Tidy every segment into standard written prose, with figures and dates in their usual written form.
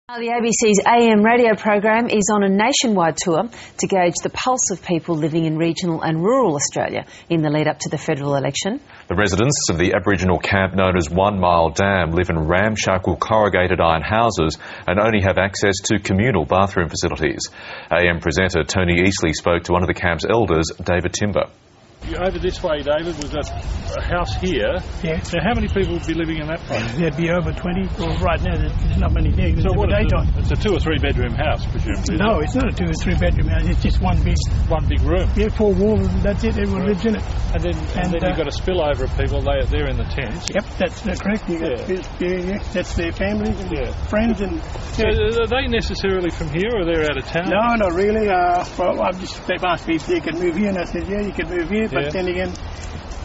The ABC's AM radio program is on a nationwide tour to gauge the pulse of people living in regional and rural Australia in the lead up to the federal election. The residents of the Aboriginal camp known as 1 Mile Dam live in ramshackle corrugated iron houses and only have access to communal bathroom facilities. AM presenter Tony Eastley spoke to one of the camp's elders, David Timber. Over this way, David, we've got a house here. Yeah. So how many people would be living in that place? There'd be over 20. Well, right now, there's not many there. So what is it? It's a 2 or 3 bedroom house, presumably. No, it's not a 2 or 3 bedroom house. It's just one big room. Yeah, 4 walls, and that's it. Everyone lives in it. And then you've got a spillover of people. They're in the tents. Yep, that's correct. Yeah, that's their families and friends. And so are they necessarily from here, or they're out of town? No, not really. They've asked me if they could move here, and I said, yeah, you can move here. But then again,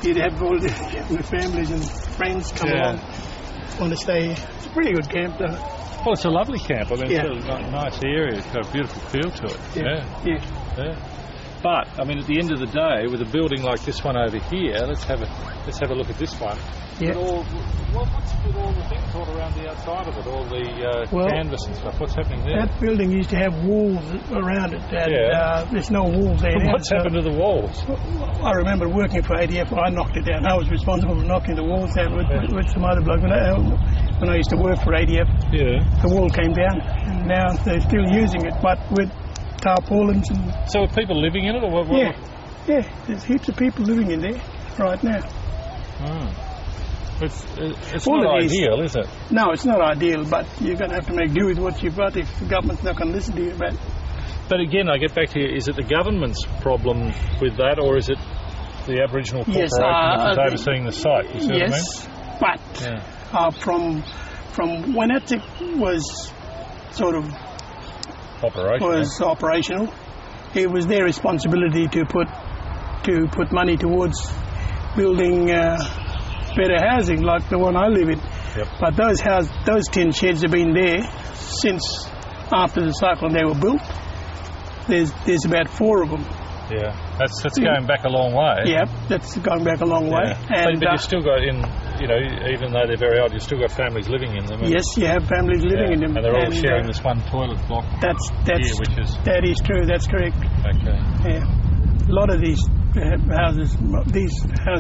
you'd have all the families and friends come along, want to stay. It's a pretty good camp, though. Well, it's a lovely camp. I mean, it's a nice area. It's got a beautiful feel to it. Yeah. But I mean, at the end of the day, with a building like this one over here, let's have a look at this one. Yeah. What's with all the things all around the outside of it, all the canvas and stuff? What's happening there? That building used to have walls around it, and there's no walls there now. What's happened to the walls? I remember working for ADF. I knocked it down. I was responsible for knocking the walls down with some other bloke. When I used to work for ADF, the wall came down, and now they're still using it, but with tarpaulins and... So are people living in it, or what? Yeah, there's heaps of people living in there right now. It's not ideal, is it? No, it's not ideal, but you're going to have to make do with what you've got if the government's not going to listen to you. But again, I get back to you, is it the government's problem with that, or is it the Aboriginal corporation that is overseeing the site? You see what I mean? But from when ATSIC was sort of operational, it was their responsibility to put money towards building better housing like the one I live in. Yep. But those tin sheds have been there since after the cyclone they were built. There's about 4 of them. Yeah, that's going back a long way. Yeah, that's going back a long way. And but you've still got even though they're very old, you've still got families living in them. Yes, you have families living in them. And they're all sharing this one toilet block. That is true. That's correct. Okay. Yeah, a lot of these houses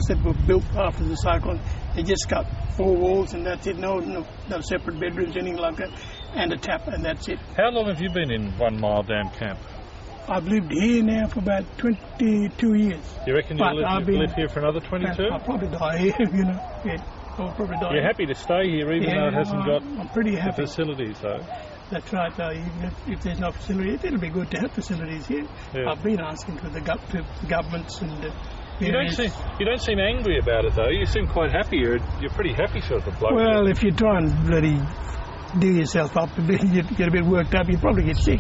that were built after the cyclone, they just got 4 walls and that's it. No separate bedrooms, anything like that, and a tap, and that's it. How long have you been in 1 Mile Dam camp? I've lived here now for about 22 years. You reckon you'll live here for another 22? I'll probably die here, I'll probably die. You're happy to stay here even though it hasn't got I'm pretty happy. The facilities, though? That's right, even if there's no facilities, it'll be good to have facilities here. Yeah. I've been asking for the governments and... You don't seem angry about it, though. You seem quite happy. You're pretty happy sort of bloke. Well, if you try and bloody do yourself up a bit, you get a bit worked up, you probably get sick.